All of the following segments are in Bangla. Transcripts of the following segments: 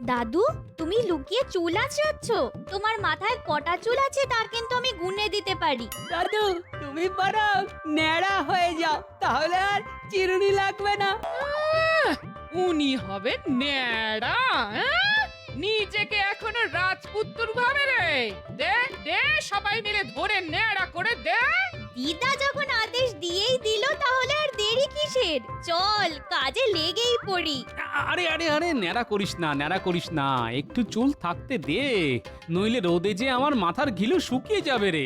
দাদু, তুমি লুকিয়ে চুল আঁচড়াচ্ছ? তোমার মাথায় কটা চুল আছে তা কিন্তু আমি গুনে দিতে পারি। দাদু, তুমি বরং ন্যাড়া হয়ে যাও, তাহলে আর চিরুনি লাগবে না। উনি হবে ন্যাড়া? হ্যাঁ? নিজেকে এখনো রাজপুত্র ভাবে রে। দে দে, সবাই মিলে ধরে ন্যাড়া করে দে। দিদা যখন আদেশ দিয়েই দিল তাহলে আর দেরি কিসের? চল কাজে লেগেই পড়ি। আরে আরে আরে ন্যাড়া করিস না, ন্যাড়া করিস না, একটু চুল থাকতে দে, নইলে রোদে যে আমার মাথার ঘিলু শুকিয়ে যাবে রে।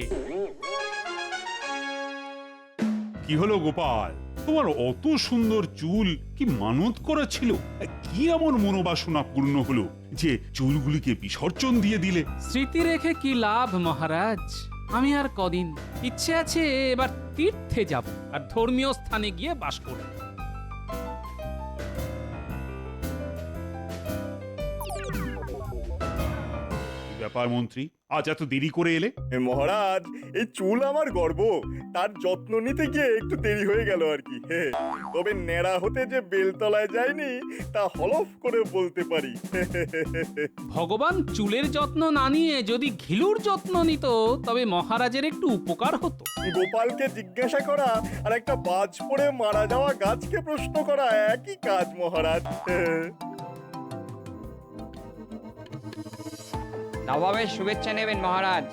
কি হলো গোপাল, তোমার অত সুন্দর চুল কি মানত করা ছিল? কি এমন মনোবাসনা পূর্ণ হলো যে চুলগুলিকে বিসর্জন দিয়ে দিলে? স্মৃতি রেখে কি লাভ মহারাজ? আমি আর কদিন ইচ্ছে আছে এবার তীর্থে যাব আর ধর্মীয় স্থানে গিয়ে বাস করব। কি ব্যাপার মন্ত্রী, আজ এত দেরি করে এলে? মহারাজ, এই চুল আমার গর্ব, তার যত্ন নিতে গিয়ে একটু দেরি হয়ে গেল আর কি। তবে ন্যাড়া হতে যে বেলতলায় যায়নি তা হলফ করে বলতে পারি। ভগবান চুলের যত্ন না নিয়ে যদি ঘিলুর যত্ন নিত তবে মহারাজের একটু উপকার হতো। গোপালকে জিজ্ঞাসা করা আর একটা বাজ পড়ে মারা যাওয়া গাছকে প্রশ্ন করা একই কাজ মহারাজ। নবাবের শুভেচ্ছা নেবেন মহারাজ।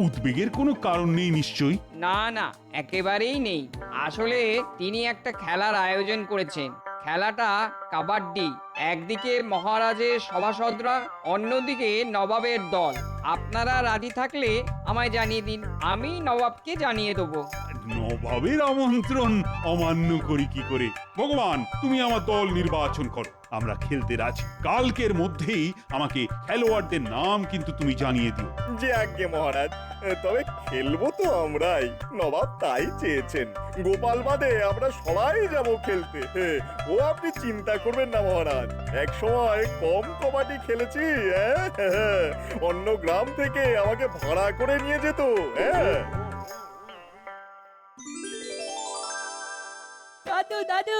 উদ্বেগের কোনো কারণ নেই নিশ্চয়ই? না না, একেবারেই নেই। আসলে তিনি একটা খেলার আয়োজন করেছেন। খেলাটা কাবাডি। একদিকে মহারাজের সভাসদরা, অন্যদিকে নবাবের দল। আপনারা রাজি থাকলে আমায় জানিয়ে দিন, আমি নবাবকে জানিয়ে দেবো। নবাবের আমন্ত্রণ অমান্য করি কি করে? ভগবান, তুমি আমার দল নির্বাচন করো, আমরা খেলতে রাজি। কালকের মধ্যেই আমাকে খেলোয়াড়দের নাম কিন্তু তুমি জানিয়ে দিও। যে আজ্ঞে মহারাজ, তবে খেলবো তো আমরাই, নবাব তাই চেয়েছেন। গোপাল বাদে আমরা সবাই যাব খেলতে। ও আপনি চিন্তা করবেন না মহারাজ, এক সময় কম কবাডি খেলেছি। অন্য গ্রাম থেকে আমাকে ভাড়া করে নিয়ে যেত। দাদু দাদু,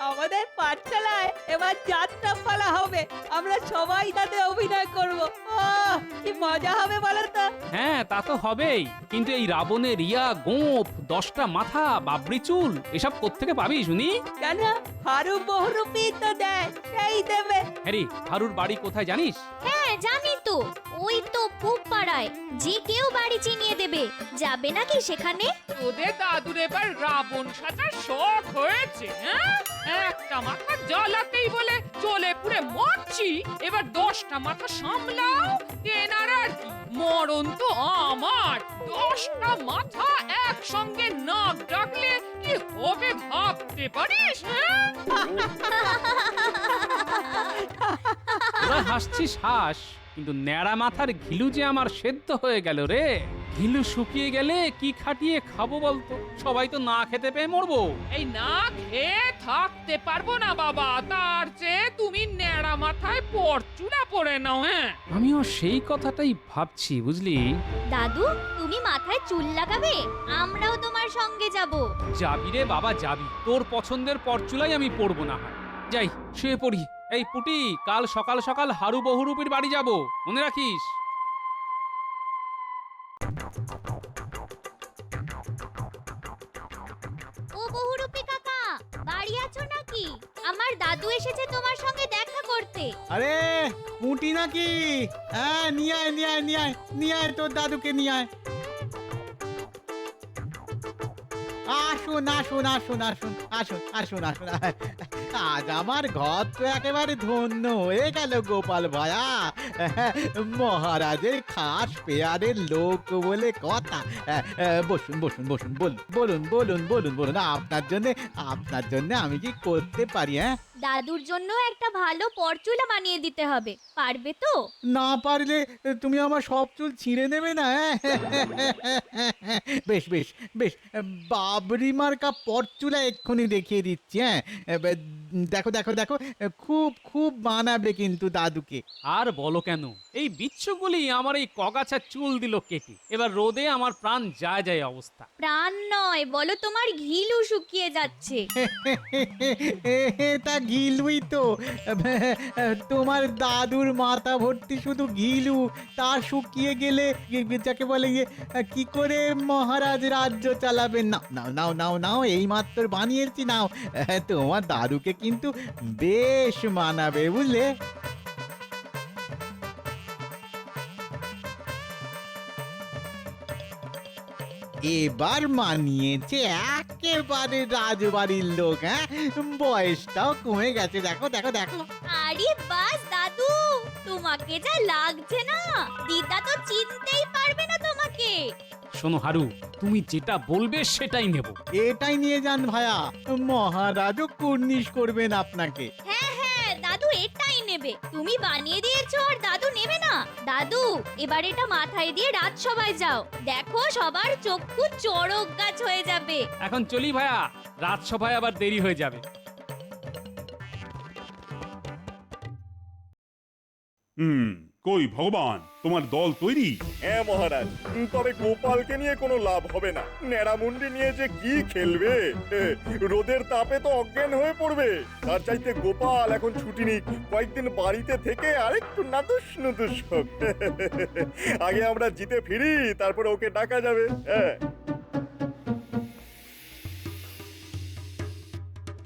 আমাদের পাঠশালায় এবার যাত্রা পালা হবে। আমরা সবাই তাতে অভিনয় করব। কি মজা হবে বলো তো? হ্যাঁ, তা তো হবেই, কিন্তু এই রাবণের রিয়া, গোঁফ, 10টা মাথা, বাবরি চুল এসব কোত্থেকে পাবি শুনি? কেন, হারু বহুরূপী তো দেয়, সেই দেবে। হ্যারি, হারুর বাড়ি কোথায় জানিস? হ্যাঁ জানি তো, ওই তো পূব পাড়ায়। যে কেউ বাড়ি চিনিয়ে দেবে, যাবে নাকি সেখানে? তোদের দাদুর এবার রাবণ সাজার শখ হয়েছে। হ্যাঁ, একটা মাথা জ্বালাতেই বলে জ্বলে পুড়ে মরছি, এবার 10টা মাথা সামলাও। তেনার আর কি, মরণ তো আমার। 10টা মাথা একসঙ্গে নাক ডাকলে কি হবে ভাবতে পারিস? হ্যাঁ, তোরা হাসছিস হাস, কিন্তু ন্যাড়া মাথার ঘিলু যে আমার সেদ্ধ হয়ে গেল রে। ঘিলু শুকিয়ে গেলে কি খাটিয়ে খাবো বলতো? সবাই তো না খেতে পেয়ে মরবো। এই না খেয়ে থাকতে পারবো না বাবা, তার চেয়ে তুমি ন্যাড়া মাথায় পরচুলা পরে নাও। হ্যাঁ, আমিও সেই কথাটাই ভাবছি বুঝলি। দাদু, তুমি মাথায় চুল লাগাবে? আমরাও তোমার সঙ্গে যাব। যাবি রে বাবা যাবি, তোর পছন্দের পরচুলাই আমি পরবো না হয়। যাই শুয়ে পড়ি। এই পুটি, কাল সকাল সকাল হারু বহুরূপীর বাড়ি যাব, মনে রাখিস। ও বহুরূপী কাকা, বাড়ি আছো নাকি? আমার দাদু এসেছে তোমার সঙ্গে দেখা করতে। আরে পুঁটি নাকি? হ্যাঁ, নিয়ে আয় নিয়ে আয় নিয়ে আয় নিয়ে আয়, তোর দাদুকে নিয়ে আয়। আসুন আসুন আসুন আসুন আসুন আসুন আসুন। আজ আমার ঘর তো একেবারে ধন্য হয়ে গেল গোপাল ভায়া। মহারাজের খাস পেয়ারের লোক বলে কথা। বসুন বসুন বসুন, বলুন বলুন বলুন বলুন বলুন, আপনার জন্য আমি কি করতে পারি? হ্যাঁ, দাদুর জন্য একটা ভালো পরচুলা বানিয়ে দিতে হবে, পারবে তো? না পারলে তুমি আমার সব চুল ছিঁড়ে নেবে না? বেশ বেশ বেশ, বাবরি মার্কা পরচুলা এক্ষুনি দেখিয়ে দিচ্ছি। হ্যাঁ, দেখো দেখো দেখো, খুব খুব মানাবে কিন্তু দাদুকে। আর বলো কেন, এই বিচ্ছুগুলি আমার এই কগাছা চুল দিল কেটে। এবার রোদে আমার প্রাণ যায় যায় অবস্থা। প্রাণ নয়, বলো তোমার ঘিলু শুকিয়ে যাচ্ছে। তা ঘিলুই তো। তোমার দাদুর মাথা ভর্তি শুধু ঘিলু, তা শুকিয়ে গেলে যাকে বলে কি করে মহারাজ রাজ্য চালাবেন? নাও নাও নাও নাও নাও, এই মাত্র বানিয়েছি, নাও। তোমার দাদুকে কিন্তু বেশ মানাবে, বুঝলে? এবার মানিয়েছে একেবারে রাজবাড়ির লোক। হ্যাঁ, বয়সটাও কমে গেছে, দেখো দেখো দেখো। আরে বাস দাদু, তোমাকে যা লাগছে না, দিদা তো চিনতেই পারবে না তোমাকে। শোনো হারু, তুমি যেটা বলবে সেটাই নেব। এটাই নিয়ে যান ভায়া, মহারাজও কুর্নিশ করবেন আপনাকে। হ্যাঁ হ্যাঁ, দাদু এটাই নেবে। তুমি বানিয়ে দিয়েছো আর দাদু নেবে না? দাদু, এবার এটা মাথায় দিয়ে রাজসভায় যাও, দেখো সবার চক্ষু চড়ক গাছ হয়ে যাবে। এখন চলি ভাইয়া, রাজসভায় আবার দেরি হয়ে যাবে। কই ভগবান, তোমার দল তৈরি? হ্যাঁ মহারাজ, তবে গোপালকে নিয়ে কোনো লাভ হবে না। ন্যাড়ামুন্ডি নিয়ে যে কি খেলবে, রোদের তাপে তো অজ্ঞান হয়ে পড়বে। তার চাইতে গোপাল এখন ছুটি নিক, কয়েকদিন বাড়িতে থেকে আরেকটু নাদুস নুদুস হোক। আগে আমরা জিতে ফিরি, তারপরে ওকে ডাকা যাবে। হ্যাঁ,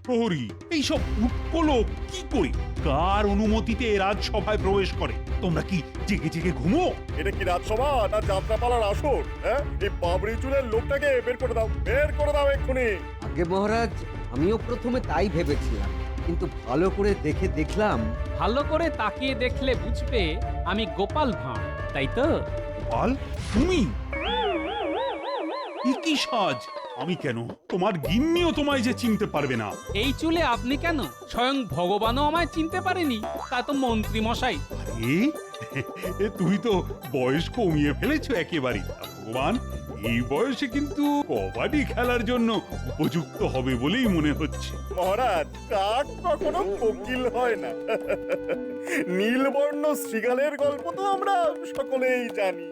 প্রহরী, এইসব উৎপলো কি করে, কার অনুমতিতে রাজসভায় প্রবেশ করে? তোমরা কি জেগে জেগে ঘুমো? এটা কি রাজসভা না যাত্রাপালার আসর? হ্যাঁ, এই বাবরি চুলের লোকটাকে বের করে দাও, বের করে দাও এক্ষুনি। আগে মহারাজ, আমিও প্রথমে তাই ভেবেছিলাম, কিন্তু ভালো করে দেখে দেখলাম। ভালো করে তাকিয়ে দেখলে বুঝবে আমি গোপাল ভাঁড়, তাই তো? গোপাল, তুমি? এ কি সাজ? আমি কেন, তোমার গিন্নিও তোমায় যে চিনতে পারবে না। এই চুলে আপনি কেন? স্বয়ং ভগবানও আমায় চিনতে পারেনি, তা তো মন্ত্রী মশাই। এ তুমি তো বয়স কমিয়ে ফেলেছো একেবারে। ভগবান এই বয়সে কিন্তু কবাডি খেলার জন্য উপযুক্ত হবে বলেই মনে হচ্ছে। মহারাজ, কাক কখনো কোকিল হয় না। নীলবর্ণ শৃগালের গল্প তো আমরা সকলেই জানি।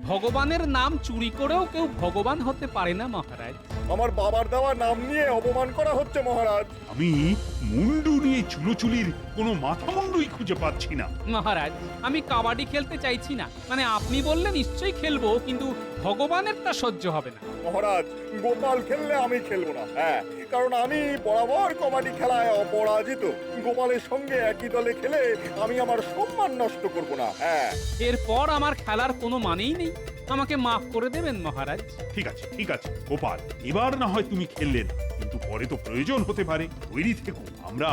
ভগবানের নাম চুরি করেও কেউ ভগবান হতে পারে না মহারাজ। আমার বাবার দেওয়া নাম নিয়ে অপমান করা হচ্ছে মহারাজ। আমি মুন্ডু নিয়ে চুলোচুলির কোনো মাথা মুন্ডুই খুঁজে পাচ্ছি না। মহারাজ, আমি কাবাডি খেলতে চাইছি না, মানে আপনি বললে নিশ্চয়ই খেলবো, কিন্তু ভগবানের তা সহ্য হবে না। মহারাজ, গোপাল খেললে আমি খেলবো না। হ্যাঁ, কারণ আমি বরাবর কবাডি খেলায় অপরাজিত। গোপালের সঙ্গে একই দলে খেলে আমি আমার সম্মান নষ্ট করব না। হ্যাঁ, এরপর আমার খেলার কোনো মানেই নেই, আমাকে মাফ করে দেবেন মহারাজ। ঠিক আছে ঠিক আছে গোপাল, এবার না হয় তুমি খেললে না, কিন্তু পরে তো প্রয়োজন হতে পারে। তৈরি থেকো, আমরা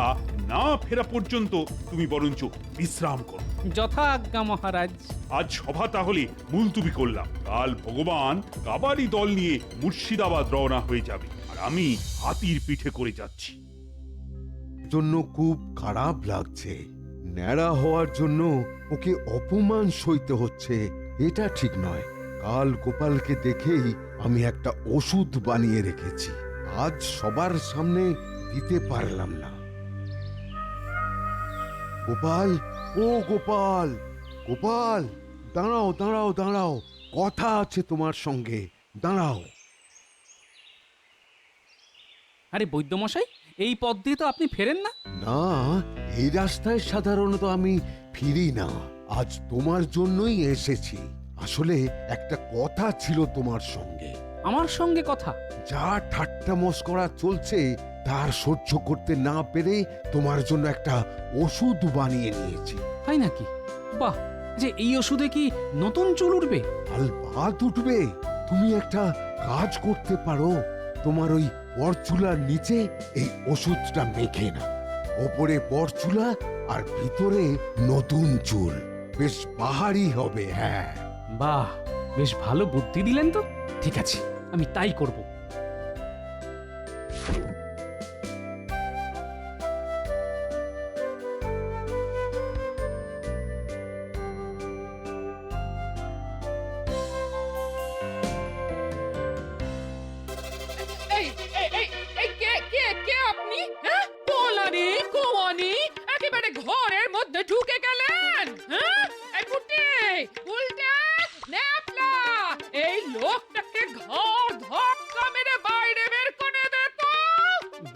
না ফেরা পর্যন্ত তুমি বরঞ্চ বিশ্রাম করো। যথা আজ্ঞা মহারাজ। আজ সভা তাহলে মুলতুবি করলাম। কাল ভগবান কাবাডি দল নিয়ে মুর্শিদাবাদ রওনা হয়ে যাবে, আর আমি হাতির পিঠে করে যাচ্ছি। জন্য খুব খারাপ লাগছে। ন্যাড়া হওয়ার জন্য ওকে অপমান সইতে হচ্ছে, এটা ঠিক নয়। কাল গোপালকে দেখেই আমি একটা ওষুধ বানিয়ে রেখেছি, আজ সবার সামনে দিতে পারলাম না। গোপাল, ও গোপাল, গোপাল, দাঁড়াও দাঁড়াও দাঁড়াও, কথা আছে তোমার সঙ্গে, দাঁড়াও। আরে বৈদ্যমশাই, এই পথ দিয়ে তো আপনি ফেরেন না। না, এই রাস্তায় সাধারণত আমি ফিরি না, আজ তোমার জন্যই এসেছি। আসলে একটা কথা ছিল তোমার সঙ্গে। আমার সঙ্গে কথা? যা ঠাট্টা মস্করা চলছে তার সহ্য করতে না পেরে তোমার জন্য একটা ওষুধ বানিয়ে নিয়েছি। তাই নাকি? বাহ, যে এই ওষুধে কি নতুন চুল উঠবে? আলবাত উঠবে। তুমি একটা কাজ করতে পারো, তোমার ওই পরচুলার নিচে এই ওষুধটা মেখে না। ওপরে পরচুলা আর ভিতরে নতুন চুল, বেশ বাহারি হবে। হ্যাঁ, বাহ, বেশ ভালো বুদ্ধি দিলেন তো। ঠিক আছে, আমি তাই করব। এই এই এই এই কে কে কে আপনি? হ্যাঁ, পোলানি কোয়ানি একেবারে ঘরের মধ্যে ঢুকে গেলেন। হ্যাঁ, এই পুটে উল্টে ন্যাপলা, এই লোকটাকে ঘর ধাক্কা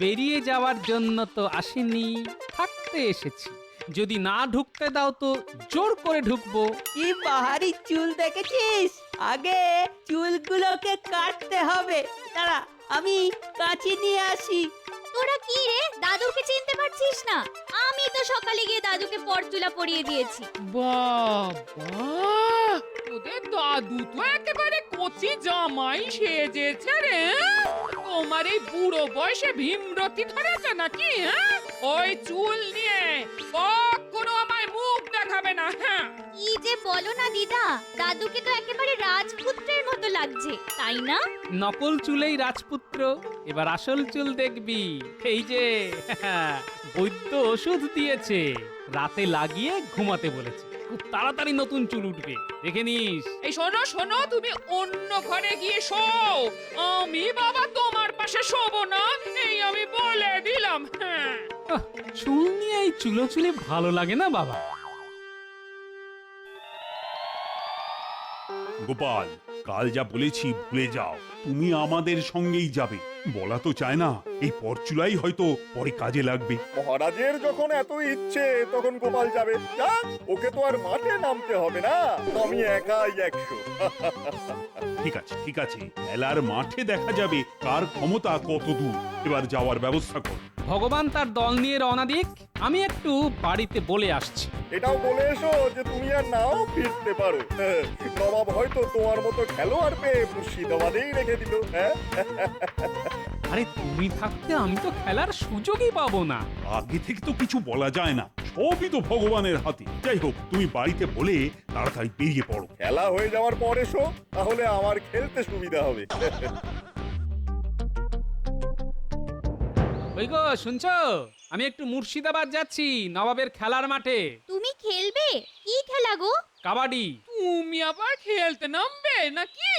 বেরিয়ে যাওয়ার জন্য তো আসিনি, থাকতে এসেছি। যদি না ঢুকতে দাও তো জোর করে ঢুকবো। কি বাহারি চুল দেখেছিস? আগে চুলগুলোকে কাটতে হবে। দাঁড়া, আমি কাঁচি নিয়ে আসি। তোরা কি রে, দাদুকে চিনতে পারছিস না? আমি তো সকালে গিয়ে দাদুকে পরচুলা পরিয়ে দিয়েছি। বাবা, তোদের দাদু তো একেবারে কচি জামাই সেজেছে রে। তোমার এই বুড়ো বয়সে ভীমরতি ধরেছে নাকি? ওই চুল নিয়ে কখনো আমায় মুখ দেখাবে না। হ্যাঁ, কি যে বলো না দিদা, দাদুকে তো একেবারে রাজপুত্রের মতো লাগছে, তাই না? নকল চুলেই রাজপুত্র, এবার আসল চুল দেখবি। এই যে বৈদ্য ওষুধ দিয়েছে, রাতে লাগিয়ে ঘুমাতে বলেছে। খুব তাড়াতাড়ি নতুন চুল উঠবে, দেখে নিস। এই শোনো শোনো, তুমি অন্য ঘরে গিয়ে শো। আমি বাবা তোমার পাশে শোবো না, এই আমি বলে দিলাম। হ্যাঁ, আহ, চুল নিয়ে এই চুলোচুলি ভালো লাগে না বাবা। গোপাল, কাল যা বলেছি ভুলে যাও, তুমি আমাদের সঙ্গেই যাবে। বলা তো চায় না, এই পরচুলাই হয়তো পরে কাজে লাগবে। মহারাজের যখন এত ইচ্ছে তখন গোপাল যাবে। যাক, ওকে তো আর মাঠে নামতে হবে না, আমি একাই 100। ঠিক আছে ঠিক আছে, খেলার মাঠে দেখা যাবে কার ক্ষমতা কত দূর। এবার যাওয়ার ব্যবস্থা কর। ভগবান তার দল নিয়ে রওনা দিক, আমি একটু বাড়িতে বলে আসছি। এটাও বলে এসো যে তুমি আর নাও ফিরতে পারো। নবাব হয়তো তোমার মতো খেলোয়াড় পেয়ে মুর্শিদাবাদেই রেখে দিল। হ্যাঁ, আরে তুমি থাকতে আমি তো খেলার সুযোগই পাবো না। আগে থেকে তো কিছু বলা যায় না, সবই তো ভগবানের হাতে। যাই হোক, তুমি বাড়িতে বলে তাড়াতাড়ি বেরিয়ে পড়ো। খেলা হয়ে যাওয়ার পর এসো, তাহলে আমার খেলতে সুবিধা হবে। ওই গো, শুনছো? আমি একটু মুর্শিদাবাদ যাচ্ছি, নবাবের খেলার মাঠে। তুমি খেলবে? কি খেলা গো? কাবাডি। তুমি আবার খেলতে নামবে নাকি?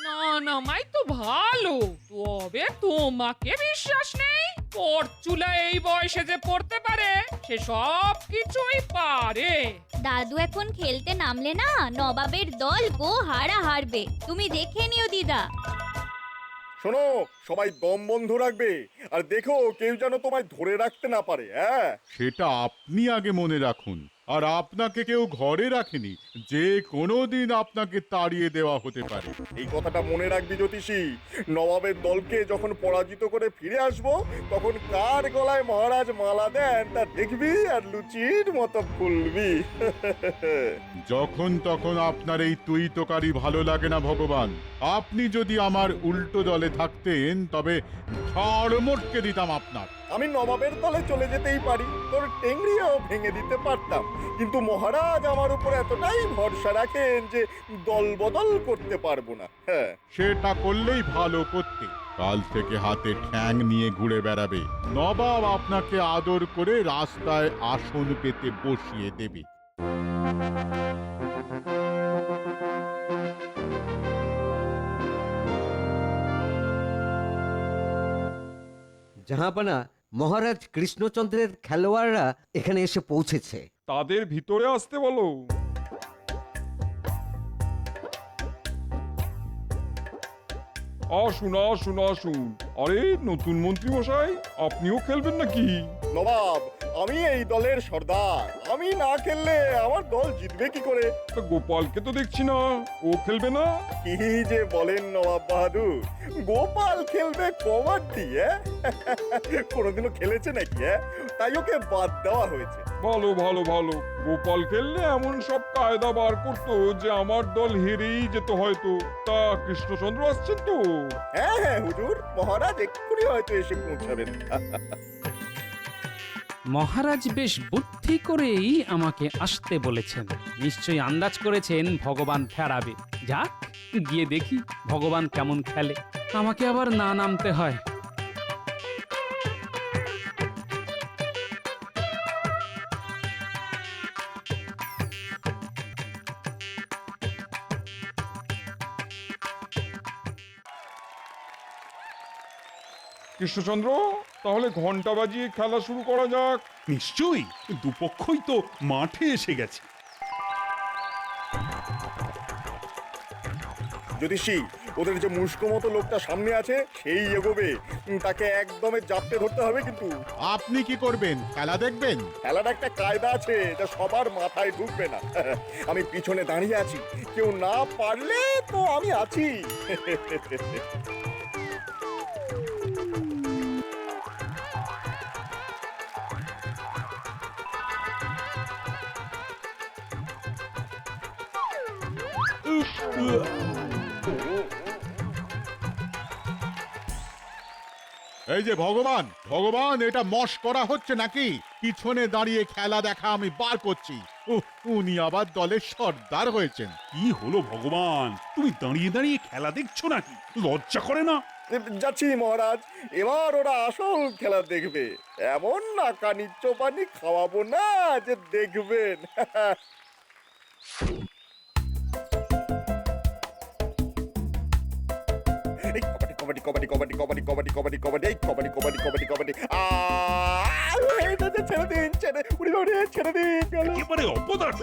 না, নামাই তো ভালো, তবে তোমাকে বিশ্বাস নেই। পরচুলা এই বয়সে যে পড়তে পারে, সে সব কিছুই পারে। দাদু এখন খেলতে নামলে না, নবাবের দল গো হারা হারবে, তুমি দেখে নিও দিদা। শোনো, সবাই দম বন্ধ রাখবে, আর দেখো কেউ যেন তোমায় ধরে রাখতে না পারে। হ্যাঁ, সেটা আপনি আগে মনে রাখুন। আর আপনাকে কেউ ঘরে রাখেনি, যে কোনো দিন আপনাকে তাড়িয়ে দেওয়া হতে পারে। এই কথাটা মনে রাখবি জ্যোতিষী। নবাবের দলকে যখন পরাজিত করে ফিরে আসবো, তখন কার গলায় মহারাজ মালা দেন তা দেখবি আর লুচির মতো ফুলবি। যখন তখন আপনার এই তুই তোকারি ভালো লাগে না ভগবান। আপনি যদি আমার উল্টো দলে থাকতেন তবে ঝড় মোটকে দিতাম আপনার। আমি নবাবের দলে চলে যেতেই পারি, তোর টেংরিও ভেঙে দিতে পারতাম, কিন্তু মহারাজ আমার উপর এতটাই ভরসা রাখেন যে দল বদল করতে পারবো না। হ্যাঁ, সেটা করলেই ভালো করতে। কাল থেকে হাতে ঠ্যাং নিয়ে ঘুরে বেড়াবে। নবাব আপনাকে আদর করে রাস্তায় আসন পেতে বসিয়ে দেবে। জাহাপানা, মহারাজ কৃষ্ণচন্দ্রের খেলোয়াড়রা এখানে এসে পৌঁছেছে। তাদের ভিতরে আসতে বলো। আসুন আসুন আসুন। আরে নতুন মন্ত্রী মশাই, আপনিও খেলবেন নাকি? নবাব, আমি এই দলের সর্দার, আমি না খেললে আমার দল জিতবে কি করে? তা গোপালকে তো দেখছি না, ও খেলবে না? কি যে বলেন নবাব বাহাদুর, গোপাল খেলবে কবাডি? কোনোদিনও খেলেছে নাকি? তাই ওকে বাদ দেওয়া হয়েছে। ভালো ভালো ভালো, গোপাল খেললে এমন সব কায়দা বার করতো যে আমার দল হেরেই যেত হয়তো। তা কৃষ্ণচন্দ্র আসছেন তো? হ্যাঁ হ্যাঁ হুজুর, মহারাজ এক্ষুনি হয়তো এসে পৌঁছাবেন। মহারাজ বেশ বুদ্ধি করেই আমাকে আসতে বলেছেন। নিশ্চয়ই আন্দাজ করেছেন ভগবান ফেরাবে। যাক, গিয়ে দেখি ভগবান কেমন খেলে। আমাকে আবার না নামতে হয়। কৃষ্ণচন্দ্র, তাহলে ঘন্টা বাজিয়ে খেলা শুরু করা যাক। নিশ্চয়ই, দুপক্ষই তো মাঠে এসে গেছে। জ্যোতিষী, ওদের যে মুস্কো মতো লোকটা সামনে আছে সেই এগোবে। তাকে একদমে জাপটে ধরতে হবে কিন্তু। আপনি কি করবেন? খেলা দেখবেন? খেলার একটা কায়দা আছে, এটা সবার মাথায় ঢুকবে না। আমি পিছনে দাঁড়িয়ে আছি, কেউ না পারলে তো আমি আছি। এই যে ভগবান, ভগবান, এটা মশকরা হচ্ছে নাকি? পিছনে দাঁড়িয়ে খেলা দেখা আমি বার করছি। উনি আবার দলের সর্দার হয়েছেন। কি হলো ভগবান, তুমি দাঁড়িয়ে দাঁড়িয়ে খেলা দেখছো নাকি? লজ্জা করে না? যাচ্ছি মহারাজ, এবার ওরা আসল খেলা দেখবে। এমন নাকানি চোপানি খাওয়াবো না যে দেখবেন। কবাডি কবাডি কবাডি কবাডি কবাডি কবাডি কবাডি কবাডি কবাডি কবাডি কবাডি ছেড়ে দিন, ছেড়ে দিন। একেবারে অপদার্থ,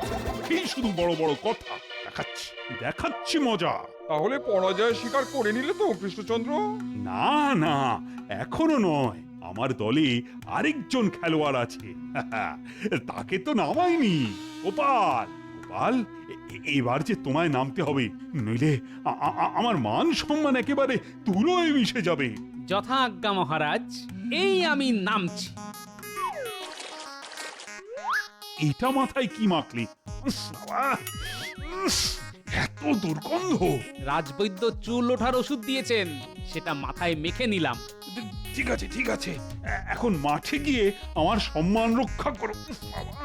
এই শুধু বড় বড় কথা দেখাচ্ছি, দেখাচ্ছি মজা। তাহলে পরাজয় স্বীকার করে নিলে তো কৃষ্ণচন্দ্র? না না, এখনো নয়। আমার দলে আরেকজন খেলোয়াড় আছে, তাকে তো নামাইনি। গোপাল, গোপাল, এবার যে তোমায় নামতে হবে, নইলে আমার মান সম্মান একেবারে ধুলোয় মিশে যাবে। যথা আজ্ঞা মহারাজ, এই আমি নামছি। এটা মাথায় কি মাখলি? এত দুর্গন্ধ। রাজবৈদ্য চুল ওঠার ওষুধ দিয়েছেন, সেটা মাথায় মেখে নিলাম। ঠিক আছে, ঠিক আছে, এখন মাঠে গিয়ে আমার সম্মান রক্ষা করো। বাবা,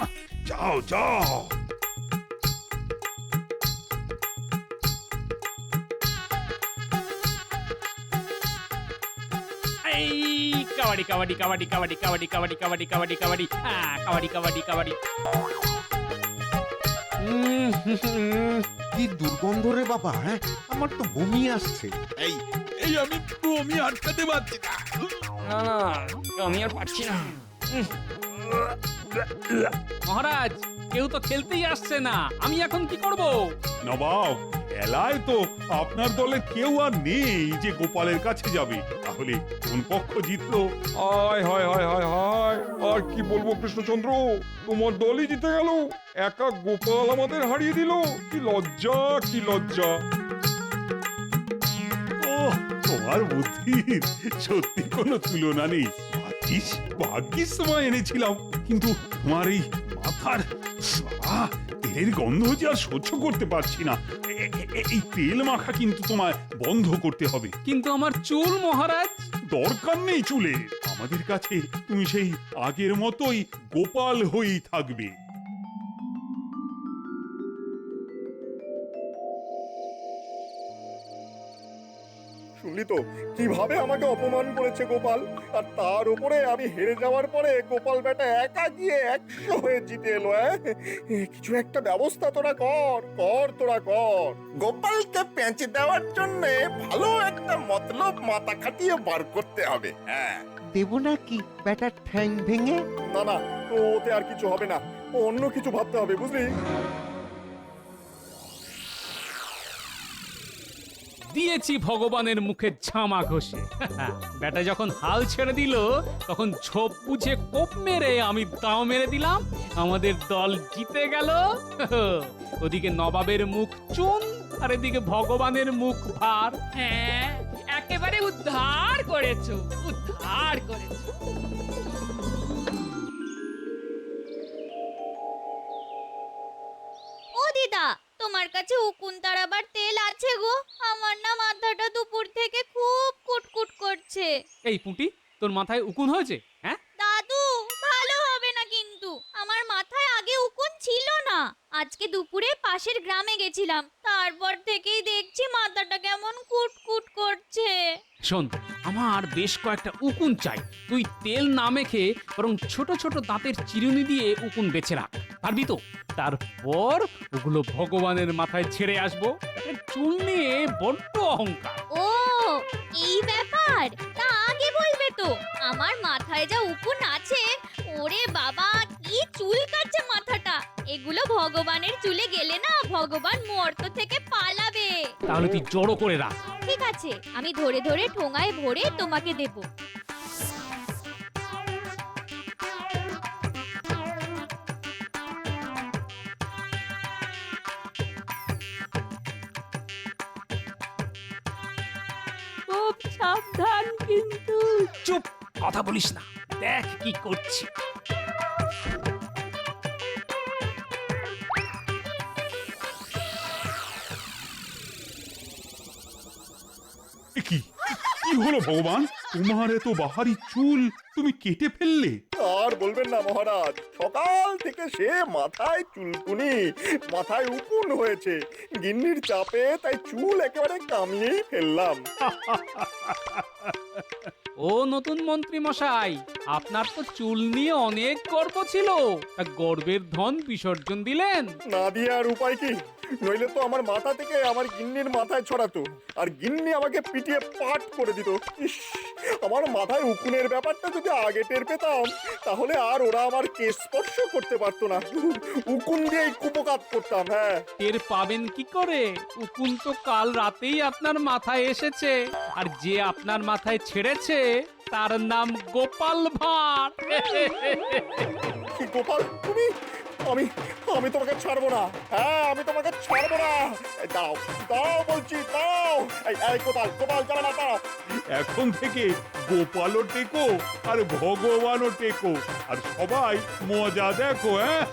যাও যাও। এই কাবাডি কাবাডি কাবাডি কাবাডি কাবাডি কাবাডি কাবাডি কাবাডি কাবাডি কাবাডি কাবাডি কাবাডি। কি দুর্গন্ধ রে বাবা, হ্যাঁ? আমার তো বমি আসছে। এই এই আমি বমি আটকাতে পারছি না। না না, আমি আর পারছি না। মহারাজ, কেউ তো খেলতেই আসছে না, আমি এখন কি করব? নবাব, খেলায় তো আপনার দলে কেউ আর নেই যে গোপালের কাছে যাবে। তাহলে কোন পক্ষ জিতলো? হায় হায় হায় হায় হায়, আর কি বলবো কৃষ্ণচন্দ্র, তোমার দলই জিতে গেল। একা গোপাল আমাদের হারিয়ে দিল। কি লজ্জা, কি লজ্জা। ও, তোমার বুদ্ধির সত্যি কোনো তুলনা নেই। ভাগ্যিস সময় এনেছিলাম, কিন্তু তোমার এই মাথার তেলের গন্ধ যে আর সহ্য করতে পারছি না। এই তেল মাখা কিন্তু তোমায় বন্ধ করতে হবে। কিন্তু আমার চুল মহারাজ। দরকার নেই চুলের, আমাদের কাছে তুমি সেই আগের মতোই গোপাল হয়েই থাকবে। শুনলি তো কিভাবে আমাকে অপমান করেছে গোপাল, আর তার উপরে আমি হেরে যাওয়ার পরে গোপাল বেটা একা গিয়ে 100 হয়ে জিতে এলো। কিছু একটা ব্যবস্থা তোরা কর, তোরা কর। গোপালকে পেঁচে দেওয়ার জন্য ভালো একটা মতলব মাথা খাটিয়ে বার করতে হবে। হ্যাঁ, দেব নাকি ব্যাটার ঠ্যাং ভেঙে? না না, ওতে আর কিছু হবে না, অন্য কিছু ভাবতে হবে, বুঝলি? দিয়েছি ভগবানের মুখে ঝামা ঘষে। বেটা যখন হাল ছেড়ে দিল, তখন ঝোপ বুঝে কোপ মেরে আমি দাও মেরে দিলাম, আমাদের দল জিতে গেল। ওদিকে নবাবের মুখ চুন, আর এদিকে ভগবানের মুখ ভার। হ্যাঁ, একেবারে উদ্ধার করেছো, উদ্ধার করেছো। ও দিদা, তোমার কাছে উকুন তাড়াবার তেল আছে গো? আমার না মাথাটা দুপুর থেকে খুব কুটকুট করছে। এই পুঁটি, তোর মাথায় উকুন হয়েছে? হ্যাঁ দাদু, ভালো হবে না কিন্তু। আমার মাথায় আগে উকুন ছিল না। আজকে দুপুরে পাশের গ্রামে গেছিলাম, তারপর থেকেই দেখছি মাথাটা কেমন কুটকুট করছে। শোন, আমার বেশ কয়েকটা উকুন চাই। তুই তেল না মেখে বরং ছোট ছোট দাঁতের চিরুনি দিয়ে উকুন বেছে রাখ, পারবি তো? তারপর ওগুলো ভগবানের মাথায় ছেড়ে আসবো। চুল নিয়ে বড্ড অহংকার। ও, এই ব্যাপার? তা আগে বলবে তো। আমার মাথায় যা উকুন আছে, ওরে বাবা, কি চুল কাটছে মাথাটা। এগুলো ভগবানের চুলে গেলে না, ভগবান মর্ত থেকে পালাবে। তাহলে তুই জড়ো করে রাখ। ঠিক আছে, আমি ধরে ধরে ঠোঙায় ভরে তোমাকে দেব। খুব সাবধান কিন্তু। চুপ, কথা বলিস না, দেখ কি করছি। এ কি কি হলো ভগবান, তোমার এত বাহারি চুল তুমি কেটে ফেললে? আর বলবেন না মহারাজ, সকাল থেকে সে মাথায় চুলকুনি, মাথায় উকুন হয়েছে। গিন্নির চাপে তাই চুল একেবারে কামিয়েই ফেললাম। ও নতুন মন্ত্রী মশাই, আপনার তো চুল নিয়ে অনেক গর্ব ছিল, তা গর্বের ধন বিসর্জন দিলেন? না দিয়ে আর উপায় কি? নইলে তো আমার মাথা থেকে আমার গিন্নির মাথায় ছড়াতো, আর গিন্নি আমাকে পিটিয়ে পাট করে দিত। ইস, আমার মাথায় উকুনের ব্যাপারটা যদি আগে টের পেতাম, তাহলে আর ওরা আমার কেশ স্পর্শ করতে পারতো না। উকুন দিয়েই কুপকাত করতাম। হ্যাঁ, টের পাবেন কি করে? উকুন তো কাল রাতেই আপনার মাথায় এসেছে, আর যে আপনার মাথায় ছেড়েছে তার নাম গোপাল ভাঁড়। কি গোপাল তুমি? আমি আমি তোমাকে ছাড়বো না। হ্যাঁ, আমি তোমাকে ছাড়বো না। এই দাও দাও বলছি, দাও। এই গোপাল, গোপাল যাবে না, দাও। এখন থেকে গোপালও টেকো আর ভগবানও টেকো, আর সবাই মজা দেখো। হ্যাঁ